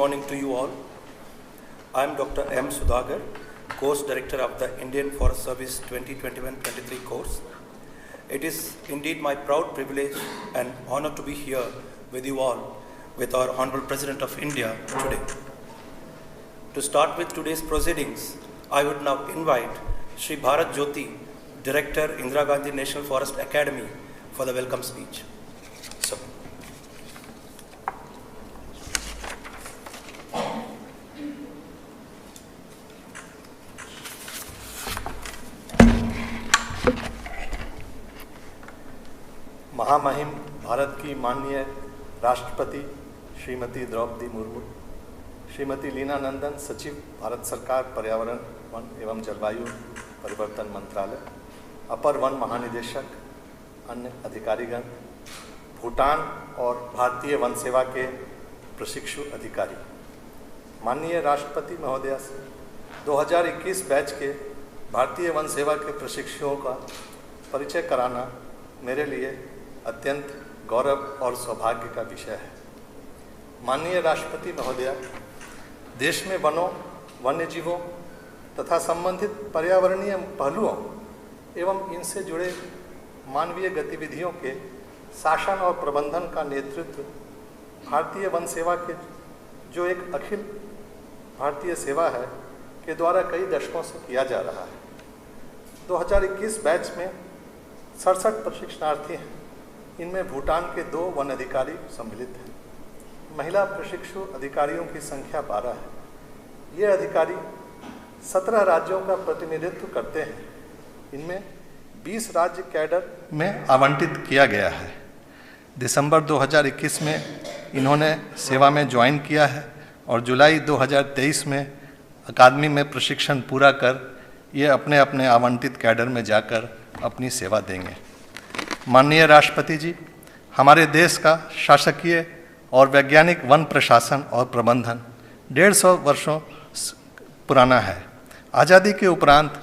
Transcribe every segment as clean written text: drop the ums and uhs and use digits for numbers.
morning to you all. I am Dr. M. Sudhagar, Course Director of the Indian Forest Service 2021-23 course. It is indeed my proud privilege and honor to be here with you all, with our Honorable President of India today. To start with today's proceedings, I would now invite Shri Bharat Jyoti, Director, Indira Gandhi National Forest Academy, for the welcome speech. So. महामहिम भारत की माननीय राष्ट्रपति श्रीमती द्रौपदी मुर्मू, श्रीमती लीना नंदन, सचिव भारत सरकार पर्यावरण, one एवं जलवायु परिवर्तन मंत्रालय, अपर वन महानिदेशक, अन्य अधिकारीगण, भूटान और भारतीय वन सेवा के प्रशिक्षु अधिकारी, माननीय राष्ट्रपति महोदया से 2021 बैच के भारतीय वन सेवा के प्रशिक्षुओं का परिचय कराना मेरे लिए अत्यंत गौरव और सौभाग्य का विषय है। माननीय राष्ट्रपति महोदया, देश में वनों, वन्यजीवों तथा संबंधित पर्यावरणीय पहलुओं एवं इनसे जुड़े मानवीय गतिविधियों के शासन और प्रबंधन का नेतृत्व भारतीय वन सेवा के, जो एक अखिल भारतीय सेवा है, के द्वारा कई दशकों से किया जा रहा है। 2021 बैच में 67 प्रशिक्षणार्थी हैं। इनमें भूटान के 2 वन अधिकारी सम्मिलित हैं। महिला प्रशिक्षु अधिकारियों की संख्या 12 है। ये अधिकारी 17 राज्यों का प्रतिनिधित्व करते हैं। इनमें 20 राज्य कैडर में आवंटित किया गया है। दिसंबर 2021 में इन्होंने सेवा में ज्वाइन किया है और जुलाई 2023 में अकादमी में प्रशिक्षण पूरा कर ये अपने अपने आवंटित कैडर में जाकर अपनी सेवा देंगे। माननीय राष्ट्रपति जी, हमारे देश का शासकीय और वैज्ञानिक वन प्रशासन और प्रबंधन 150 वर्षों पुराना है। आज़ादी के उपरांत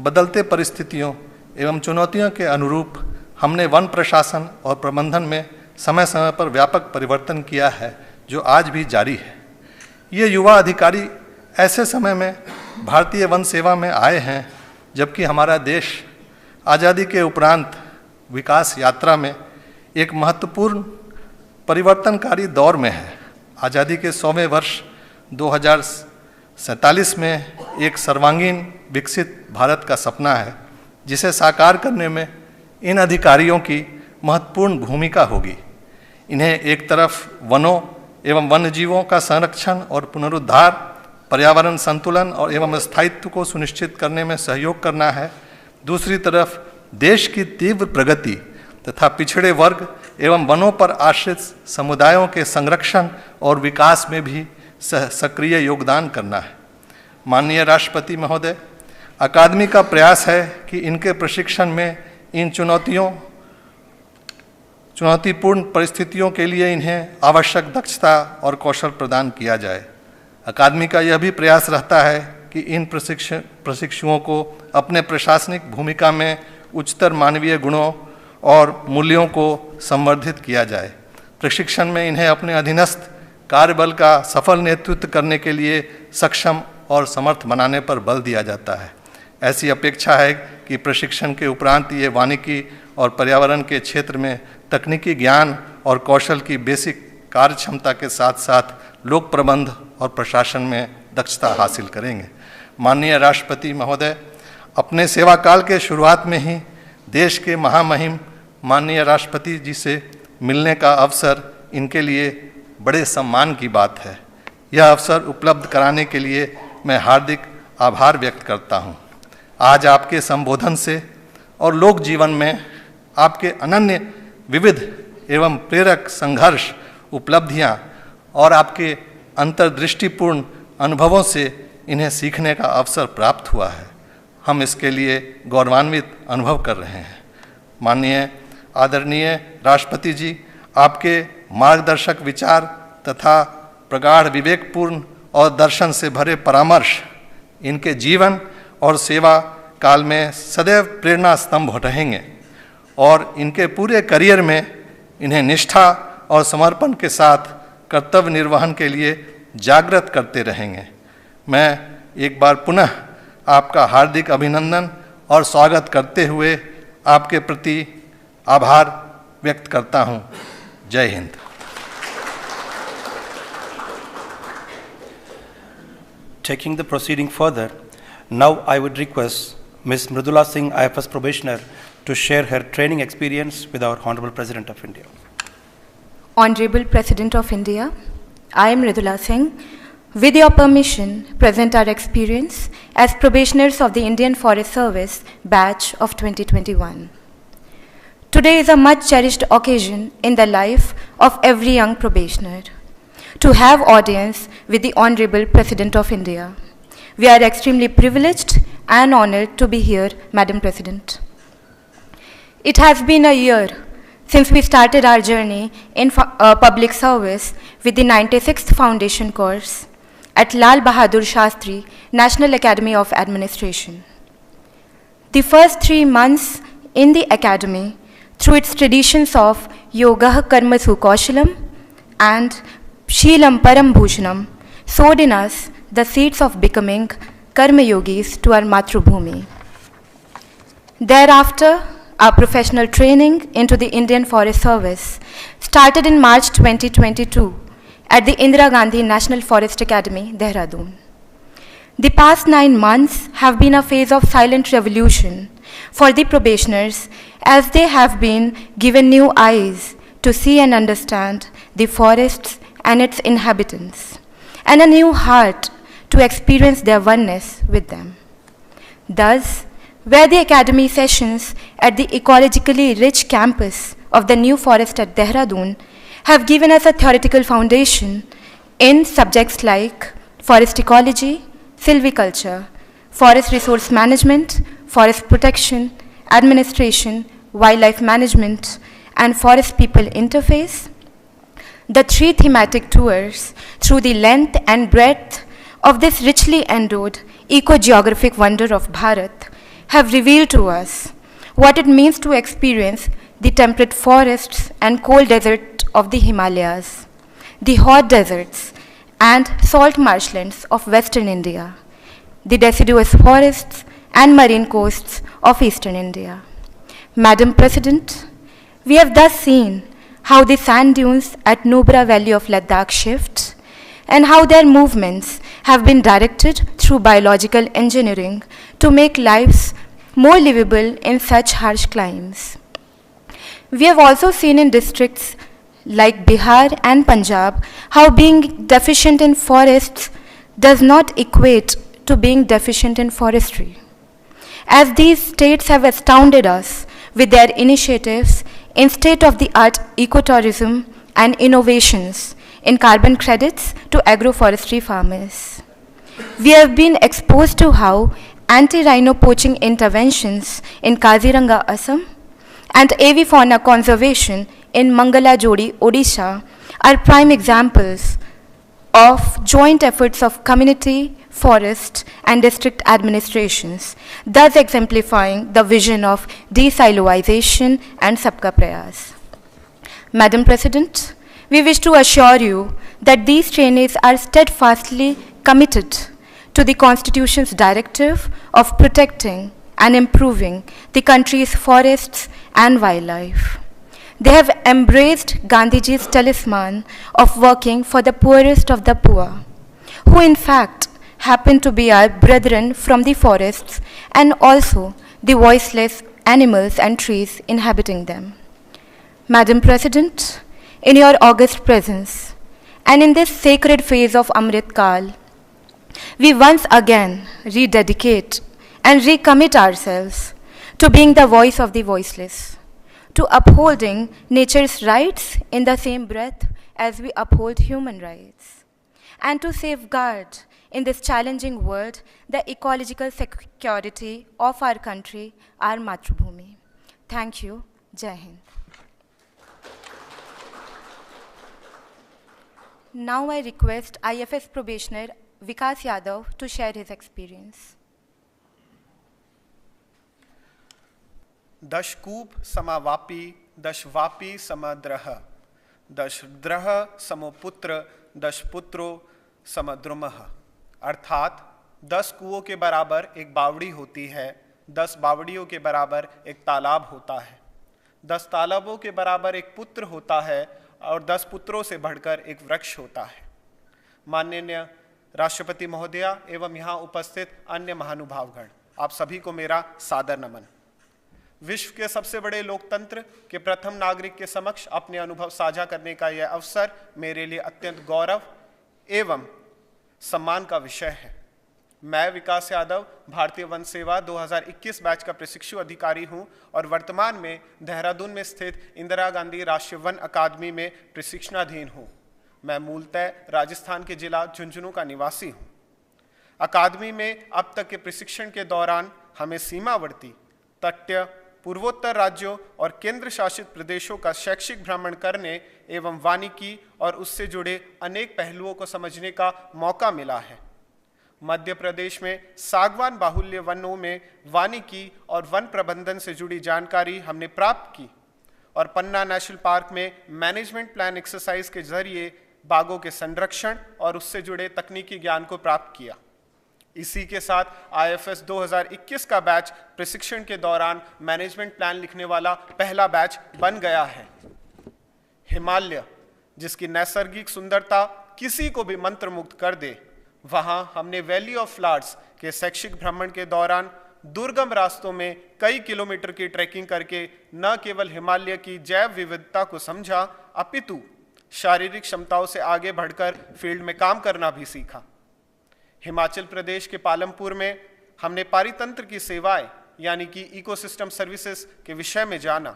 बदलते परिस्थितियों एवं चुनौतियों के अनुरूप हमने वन प्रशासन और प्रबंधन में समय समय पर व्यापक परिवर्तन किया है, जो आज भी जारी है। ये युवा अधिकारी ऐसे समय में भारतीय वन सेवा में आए हैं जबकि हमारा देश आज़ादी के उपरांत विकास यात्रा में एक महत्वपूर्ण परिवर्तनकारी दौर में है। आज़ादी के 100वें वर्ष 2047 में एक सर्वांगीण विकसित भारत का सपना है, जिसे साकार करने में इन अधिकारियों की महत्वपूर्ण भूमिका होगी। इन्हें एक तरफ वनों एवं वन्यजीवों का संरक्षण और पुनरुद्धार, पर्यावरण संतुलन और एवं स्थायित्व को सुनिश्चित करने में सहयोग करना है। दूसरी तरफ देश की तीव्र प्रगति तथा पिछड़े वर्ग एवं वनों पर आश्रित समुदायों के संरक्षण और विकास में भी सक्रिय योगदान करना है। माननीय राष्ट्रपति महोदय, अकादमी का प्रयास है कि इनके प्रशिक्षण में इन चुनौतीपूर्ण परिस्थितियों के लिए इन्हें आवश्यक दक्षता और कौशल प्रदान किया जाए। अकादमी का यह भी प्रयास रहता है कि इन प्रशिक्षुओं को अपने प्रशासनिक भूमिका में उच्चतर मानवीय गुणों और मूल्यों को संवर्धित किया जाए। प्रशिक्षण में इन्हें अपने अधीनस्थ कार्यबल का सफल नेतृत्व करने के लिए सक्षम और समर्थ बनाने पर बल दिया जाता है। ऐसी अपेक्षा है कि प्रशिक्षण के उपरांत ये वानिकी और पर्यावरण के क्षेत्र में तकनीकी ज्ञान और कौशल की बेसिक कार्य क्षमता के साथ साथ लोक प्रबंध और प्रशासन में दक्षता हासिल करेंगे। माननीय राष्ट्रपति महोदय, अपने सेवा काल के शुरुआत में ही देश के महामहिम माननीय राष्ट्रपति जी से मिलने का अवसर इनके लिए बड़े सम्मान की बात है। यह अवसर उपलब्ध कराने के लिए मैं हार्दिक आभार व्यक्त करता हूँ। आज आपके संबोधन से और लोक जीवन में आपके अनन्य, विविध एवं प्रेरक संघर्ष, उपलब्धियाँ और आपके अंतर्दृष्टिपूर्ण अनुभवों से इन्हें सीखने का अवसर प्राप्त हुआ है। हम इसके लिए गौरवान्वित अनुभव कर रहे हैं। माननीय आदरणीय राष्ट्रपति जी, आपके मार्गदर्शक विचार तथा प्रगाढ़ विवेकपूर्ण और दर्शन से भरे परामर्श इनके जीवन और सेवा काल में सदैव प्रेरणा स्तंभ रहेंगे और इनके पूरे करियर में इन्हें निष्ठा और समर्पण के साथ कर्तव्य निर्वहन के लिए जागृत करते रहेंगे। मैं एक बार पुनः आपका हार्दिक अभिनंदन और स्वागत करते हुए आपके प्रति आभार व्यक्त करता हूं। जय Hind. Taking the proceeding further, now I would request Ms. Mridula Singh, IFS probationer, to share her training experience with our Honorable President of India. Honorable President of India, I am Mridula Singh. With your permission, present our experience as probationers of the Indian Forest Service batch of 2021. Today is a much cherished occasion in the life of every young probationer to have audience with the Honorable President of India. We are extremely privileged and honored to be here, Madam President. It has been a year since we started our journey in public service with the 96th Foundation course at Lal Bahadur Shastri National Academy of Administration. The first 3 months in the academy, through its traditions of Yoga Karmasu Kaushalam and Sheelam Param Bhushanam, sowed in us the seeds of becoming Karma Yogis to our Matrubhumi. Thereafter, our professional training into the Indian Forest Service started in March 2022 at the Indira Gandhi National Forest Academy, Dehradun. The past 9 months have been a phase of silent revolution for the probationers, as they have been given new eyes to see and understand the forests and its inhabitants, and a new heart to experience their oneness with them. Thus, where the academy sessions at the ecologically rich campus of the new forest at Dehradun have given us a theoretical foundation in subjects like forest ecology, silviculture, forest resource management, forest protection, administration, wildlife management, and forest people interface. The 3 thematic tours through the length and breadth of this richly endowed eco-geographic wonder of Bharat have revealed to us what it means to experience the temperate forests and cold desert of the Himalayas, the hot deserts and salt marshlands of Western India, the deciduous forests and marine coasts of Eastern India. Madam President, we have thus seen how the sand dunes at Nubra Valley of Ladakh shift and how their movements have been directed through biological engineering to make lives more livable in such harsh climes. We have also seen in districts like Bihar and Punjab how being deficient in forests does not equate to being deficient in forestry, as these states have astounded us with their initiatives in state-of-the-art ecotourism and innovations in carbon credits to agroforestry farmers. We have been exposed to how anti-rhino poaching interventions in Kaziranga, Assam, and avifauna conservation in Mangala Jodi, Odisha, are prime examples of joint efforts of community, forest, and district administrations, thus exemplifying the vision of desilozation and Sabka Prayas. Madam President, we wish to assure you that these trainees are steadfastly committed to the Constitution's directive of protecting and improving the country's forests and wildlife. They have embraced Gandhiji's talisman of working for the poorest of the poor, who in fact happen to be our brethren from the forests and also the voiceless animals and trees inhabiting them. Madam President, in your august presence and in this sacred phase of Amrit Kal, we once again rededicate and recommit ourselves to being the voice of the voiceless, to upholding nature's rights in the same breath as we uphold human rights, and to safeguard in this challenging world the ecological security of our country, our Matrubhumi. Thank you. Jai Hind. Now I request IFS probationer Vikas Yadav to share his experience. दशकूप समावापी दशवापी समद्रह दशद्रह समपुत्र दशपुत्रो समद्रुमः, अर्थात 10 कुओं के बराबर एक बावड़ी होती है, 10 बावड़ियों के बराबर एक तालाब होता है, 10 तालाबों के बराबर एक पुत्र होता है और 10 पुत्रों से बढ़कर एक वृक्ष होता है। माननीय राष्ट्रपति महोदया एवं यहाँ उपस्थित अन्य महानुभावगण, आप सभी को मेरा सादर नमन। विश्व के सबसे बड़े लोकतंत्र के प्रथम नागरिक के समक्ष अपने अनुभव साझा करने का यह अवसर मेरे लिए अत्यंत गौरव एवं सम्मान का विषय है। मैं विकास यादव भारतीय वन सेवा 2021 बैच का प्रशिक्षु अधिकारी हूं और वर्तमान में देहरादून में स्थित इंदिरा गांधी राष्ट्रीय वन अकादमी में प्रशिक्षणाधीन हूं। मैं मूलतः राजस्थान के जिला झुंझुनू का निवासी हूं। अकादमी में अब तक के प्रशिक्षण के दौरान हमें सीमावर्ती, तटीय, पूर्वोत्तर राज्यों और केंद्र शासित प्रदेशों का शैक्षिक भ्रमण करने एवं वानिकी और उससे जुड़े अनेक पहलुओं को समझने का मौका मिला है। मध्य प्रदेश में सागवान बाहुल्य वनों में वानिकी और वन प्रबंधन से जुड़ी जानकारी हमने प्राप्त की और पन्ना नेशनल पार्क में मैनेजमेंट प्लान एक्सरसाइज के जरिए बाघों के संरक्षण और उससे जुड़े तकनीकी ज्ञान को प्राप्त किया। इसी के साथ IFS 2021 का बैच प्रशिक्षण के दौरान मैनेजमेंट प्लान लिखने वाला पहला बैच बन गया है। हिमालय, जिसकी नैसर्गिक सुंदरता किसी को भी मंत्रमुग्ध कर दे, वहां हमने वैली ऑफ फ्लावर्स के शैक्षिक भ्रमण के दौरान दुर्गम रास्तों में कई किलोमीटर की ट्रैकिंग करके न केवल हिमालय की जैव विविधता को समझा, अपितु शारीरिक क्षमताओं से आगे बढ़कर फील्ड में काम करना भी सीखा। हिमाचल प्रदेश के पालमपुर में हमने पारितंत्र की सेवाएं यानी कि इकोसिस्टम सर्विसेज के विषय में जाना।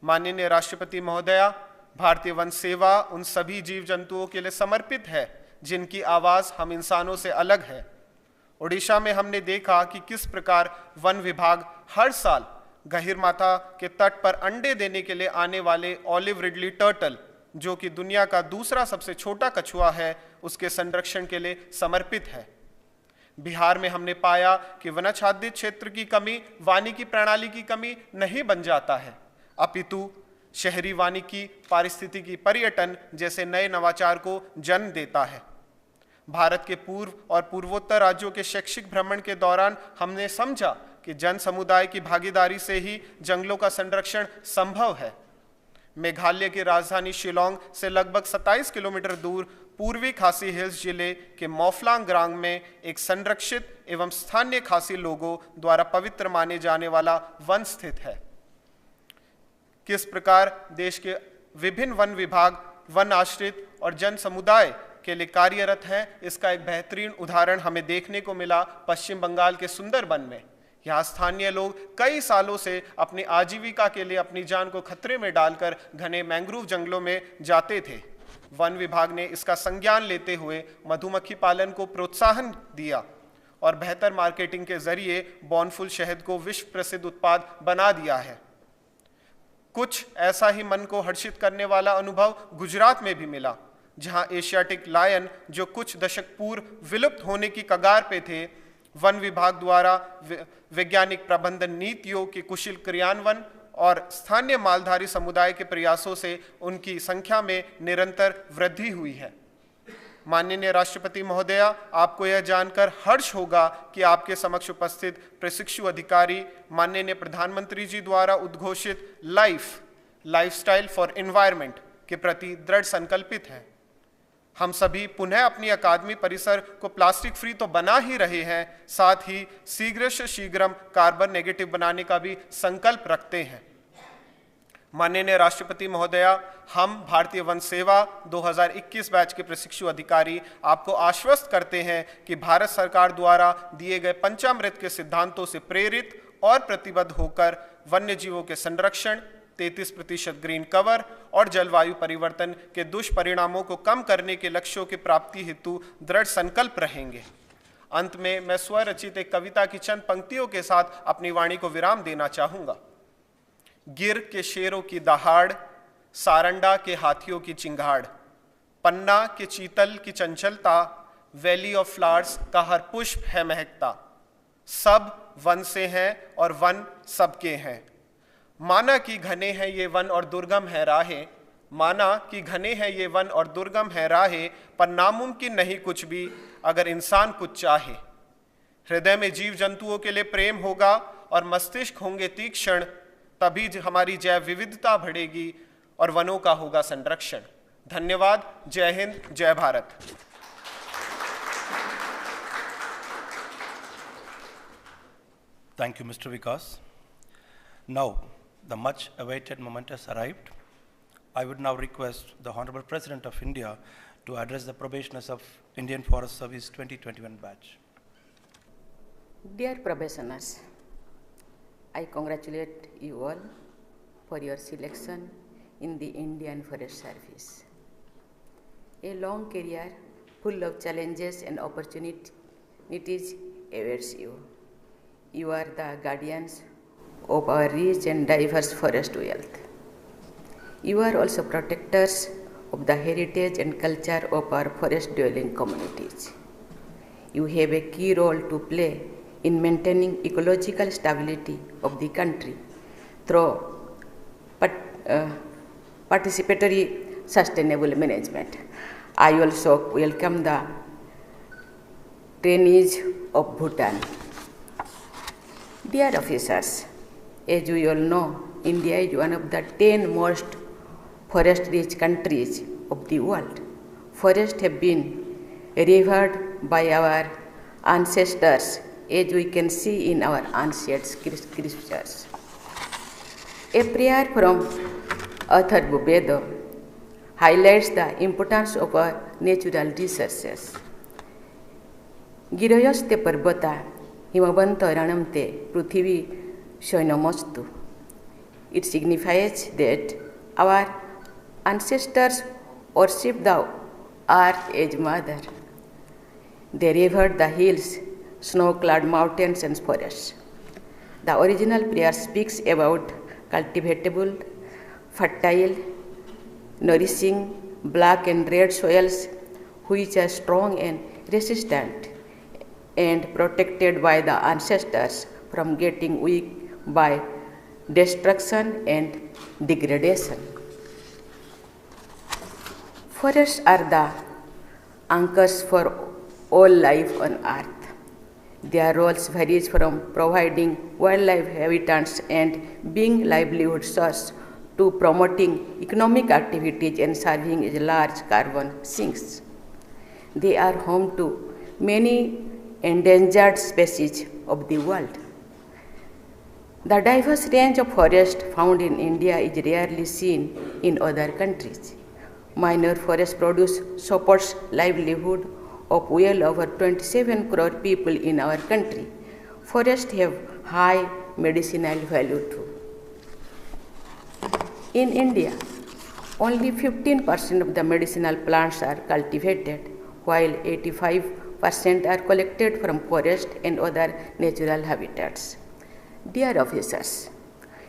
माननीय राष्ट्रपति महोदया, भारतीय वन सेवा उन सभी जीव जंतुओं के लिए समर्पित है जिनकी आवाज हम इंसानों से अलग है। ओडिशा में हमने देखा कि किस प्रकार वन विभाग हर साल गहिरमाथा के तट पर अंडे देने के लिए आने वाले ऑलिव रिडली टर्टल, जो कि दुनिया का दूसरा सबसे छोटा कछुआ है, उसके संरक्षण के लिए समर्पित है। बिहार में हमने पाया कि वनाच्छादित क्षेत्र की कमी वानिकी प्रणाली की कमी नहीं बन जाता है, अपितु शहरी वानिकी पारिस्थितिकी पर्यटन जैसे नए नवाचार को जन्म देता है। भारत के पूर्व और पूर्वोत्तर राज्यों के शैक्षिक भ्रमण के दौरान हमने समझा कि जन समुदाय की भागीदारी से ही जंगलों का संरक्षण संभव है। मेघालय की राजधानी शिलोंग से लगभग 27 किलोमीटर दूर पूर्वी खासी हिल्स जिले के मौफलांग ग्राम में एक संरक्षित एवं स्थानीय खासी लोगों द्वारा पवित्र माने जाने वाला वन स्थित है। किस प्रकार देश के विभिन्न वन विभाग वन आश्रित और जन समुदाय के लिए कार्यरत है, इसका एक बेहतरीन उदाहरण हमें देखने को मिला पश्चिम बंगाल के सुंदरबन में। यहाँ स्थानीय लोग कई सालों से अपनी आजीविका के लिए अपनी जान को खतरे में डालकर घने मैंग्रोव जंगलों में जाते थे। वन विभाग ने इसका संज्ञान लेते हुए मधुमक्खी पालन को प्रोत्साहन दिया और बेहतर मार्केटिंग के जरिए बॉर्नफुल शहद को विश्व प्रसिद्ध उत्पाद बना दिया है। कुछ ऐसा ही मन को हर्षित करने वाला अनुभव गुजरात में भी मिला, जहां एशियाटिक लायन, जो कुछ दशक पूर्व विलुप्त होने की कगार पे थे, वन विभाग द्वारा वैज्ञानिक प्रबंधन नीतियों के कुशल क्रियान्वयन और स्थानीय मालधारी समुदाय के प्रयासों से उनकी संख्या में निरंतर वृद्धि हुई है। माननीय राष्ट्रपति महोदया, आपको यह जानकर हर्ष होगा कि आपके समक्ष उपस्थित प्रशिक्षु अधिकारी माननीय प्रधानमंत्री जी द्वारा उद्घोषित लाइफस्टाइल फॉर एनवायरनमेंट के प्रति दृढ़ संकल्पित हैं। हम सभी पुनः अपनी अकादमी परिसर को प्लास्टिक फ्री तो बना ही रहे हैं, साथ ही शीघ्र से शीघ्रम कार्बन नेगेटिव बनाने का भी संकल्प रखते हैं। माननीय राष्ट्रपति महोदया, हम भारतीय वन सेवा 2021 बैच के प्रशिक्षु अधिकारी आपको आश्वस्त करते हैं कि भारत सरकार द्वारा दिए गए पंचामृत के सिद्धांतों से प्रेरित और प्रतिबद्ध होकर वन्य जीवों के संरक्षण, 33% ग्रीन कवर और जलवायु परिवर्तन के दुष्परिणामों को कम करने के लक्ष्यों की प्राप्ति हेतु दृढ़ संकल्प रहेंगे। अंत में मैं स्वरचित एक कविता की चंद पंक्तियों के साथ अपनी वाणी को विराम देना चाहूंगा। गिर के शेरों की दहाड़, सारंडा के हाथियों की चिंगाड़, पन्ना के चीतल की चंचलता, वैली ऑफ फ्लावर्स का हर पुष्प है महकता। सब वन से हैं और वन सबके हैं। माना कि घने हैं ये वन और दुर्गम है राहें, माना कि घने हैं ये वन और दुर्गम है राहें, पर नामुमकिन नहीं कुछ भी अगर इंसान कुछ चाहे। हृदय में जीव जंतुओं के लिए प्रेम होगा और मस्तिष्क होंगे तीक्ष्ण, तभी हमारी जैव विविधता बढ़ेगी और वनों का होगा संरक्षण। धन्यवाद। जय हिंद, जय Bharat. Thank you, Mr. Vikas. Now, the much awaited moment has arrived. I would now request the Honorable President of India to address the probationers of Indian Forest Service 2021 batch. Dear probationers, I congratulate you all for your selection in the Indian Forest Service. A long career full of challenges and opportunities awaits you. You are the guardians of our rich and diverse forest wealth. You are also protectors of the heritage and culture of our forest-dwelling communities. You have a key role to play in maintaining ecological stability of the country through participatory sustainable management. I also welcome the trainees of Bhutan. Dear officers, as you all know, India is one of the 10 most forest-rich countries of the world. Forests have been revered by our ancestors, as we can see in our ancient scriptures. A prayer from Atharva Veda highlights the importance of our natural resources. Giroyaste Parvata Himavanta Ranamte Prithvi Shoinamastu. It signifies that our ancestors worshipped the earth as mother. They revered the hills, snow-clad mountains and forests. The original prayer speaks about cultivatable, fertile, nourishing black and red soils which are strong and resistant and protected by the ancestors from getting weak by destruction and degradation. Forests are the anchors for all life on earth. Their roles varies from providing wildlife habitats and being livelihood source to promoting economic activities and serving as large carbon sinks. They are home to many endangered species of the world. The diverse range of forest found in India is rarely seen in other countries. Minor forest produce supports livelihood of well over 27 crore people in our country. Forests have high medicinal value too. In India, only 15% of the medicinal plants are cultivated, while 85% are collected from forest and other natural habitats. Dear officers,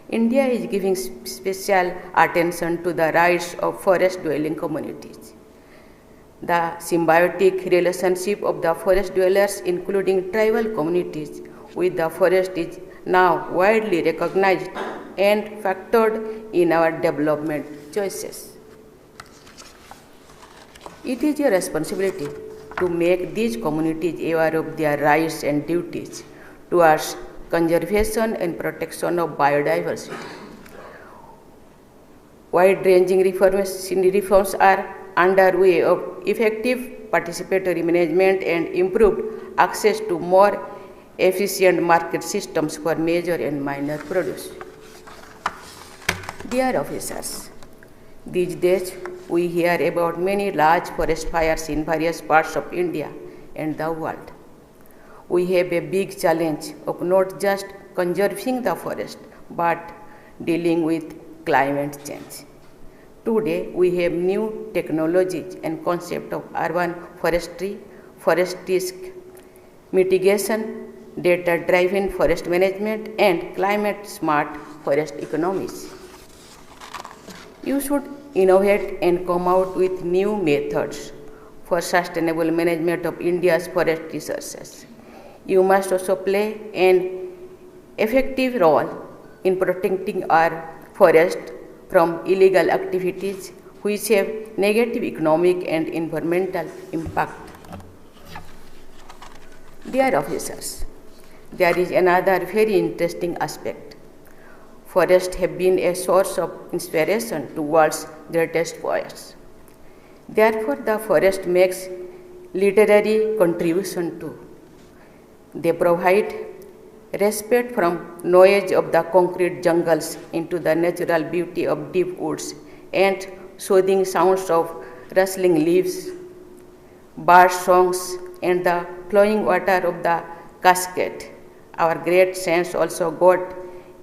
India is giving special attention to the rights of forest-dwelling communities. The symbiotic relationship of the forest dwellers, including tribal communities, with the forest is now widely recognized and factored in our development choices. It is your responsibility to make these communities aware of their rights and duties towards conservation and protection of biodiversity. Wide-ranging reforms are underway of effective participatory management and improved access to more efficient market systems for major and minor produce. Dear officers, these days we hear about many large forest fires in various parts of India and the world. We have a big challenge of not just conserving the forest, but dealing with climate change. Today, we have new technologies and concept of urban forestry, forest risk mitigation, data-driven forest management, and climate-smart forest economies. You should innovate and come out with new methods for sustainable management of India's forest resources. You must also play an effective role in protecting our forest from illegal activities which have negative economic and environmental impact. Dear officers, there is another very interesting aspect. Forests have been a source of inspiration to world's greatest poets. Therefore, the forest makes literary contribution too. They provide respite from noise of the concrete jungles into the natural beauty of deep woods and soothing sounds of rustling leaves, bird songs, and the flowing water of the cascade. Our great saints also got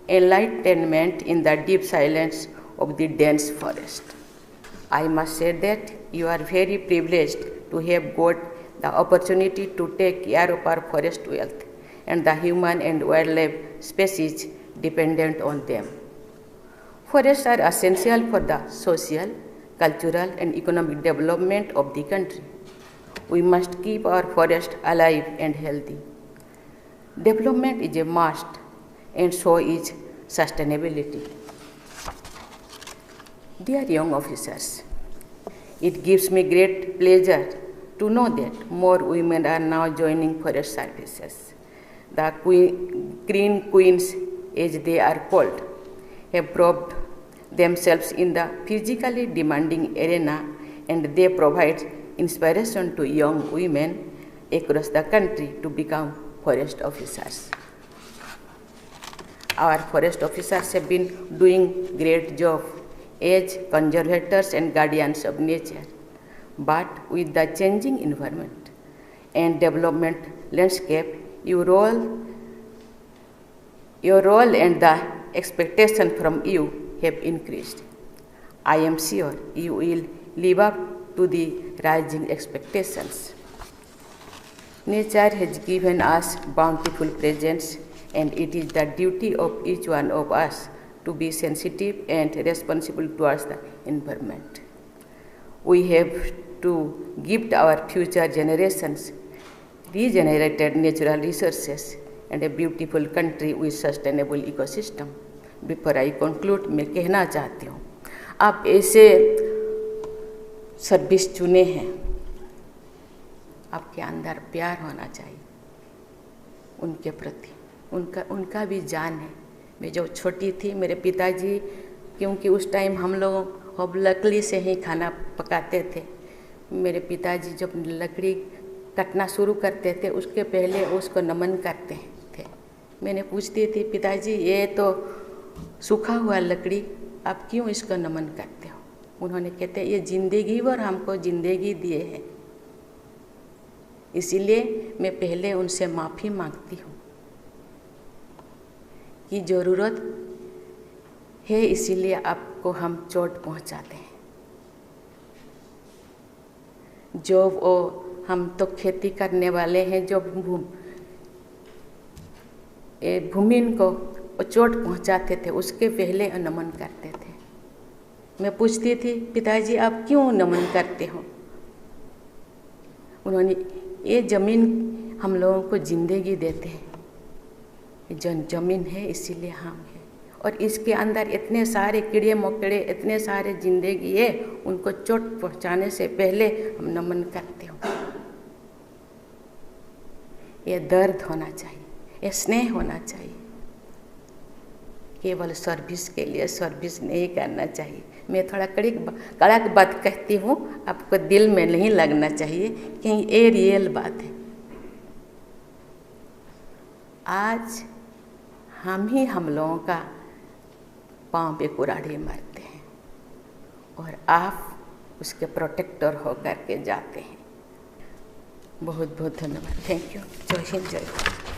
enlightenment in the deep silence of the dense forest. I must say that you are very privileged to have got the opportunity to take care of our forest wealth and the human and wildlife species dependent on them. Forests are essential for the social, cultural, and economic development of the country. We must keep our forest alive and healthy. Development is a must, and so is sustainability. Dear young officers, it gives me great pleasure to know that more women are now joining forest services. The Green Queens, as they are called, have proved themselves in the physically demanding arena, and they provide inspiration to young women across the country to become forest officers. Our forest officers have been doing great job as conservators and guardians of nature. But with the changing environment and development landscape, your role and the expectation from you have increased. I am sure you will live up to the rising expectations. Nature has given us bountiful presents, and it is the duty of each one of us to be sensitive and responsible towards the environment. We have to gift our future generations regenerated natural resources and a beautiful country with sustainable ecosystem. Before I conclude, मैं कहना चाहती हूँ, आप ऐसे service चुने हैं, आपके अंदर प्यार होना चाहिए उनके प्रति, उनका भी जान है। मैं जब छोटी थी, मेरे पिताजी, क्योंकि उस टाइम हम लोग अब लकड़ी से ही खाना पकाते थे, मेरे पिताजी जब लकड़ी कटना शुरू करते थे उसके पहले उसको नमन करते थे। मैंने पूछती थी, पिताजी ये तो सूखा हुआ लकड़ी, आप क्यों इसको नमन करते हो? उन्होंने कहते ये जिंदगी और हमको जिंदगी दिए हैं, इसीलिए मैं पहले उनसे माफ़ी मांगती हूँ कि ज़रूरत है इसीलिए आपको हम चोट पहुँचाते हैं। जो वो हम तो खेती करने वाले हैं, जो भूमि को चोट पहुँचाते थे उसके पहले नमन करते थे। मैं पूछती थी, पिताजी आप क्यों नमन करते हो? उन्होंने, ये ज़मीन हम लोगों को ज़िंदगी देते हैं, ज़मीन है इसीलिए हम हैं, और इसके अंदर इतने सारे कीड़े मकोड़े, इतने सारे ज़िंदगी है, उनको चोट पहुंचाने से पहले हम नमन करते हो। ये दर्द होना चाहिए, ये स्नेह होना चाहिए। केवल सर्विस के लिए सर्विस नहीं करना चाहिए। मैं थोड़ा कड़क बात कहती हूँ, आपको दिल में नहीं लगना चाहिए कि ये रियल बात है। आज हम लोगों का पाँव पे कुराढ़ी मारते हैं और आप उसके प्रोटेक्टर होकर के जाते हैं। बहुत बहुत धन्यवाद। Thank you. जय हिंद, जय भारत।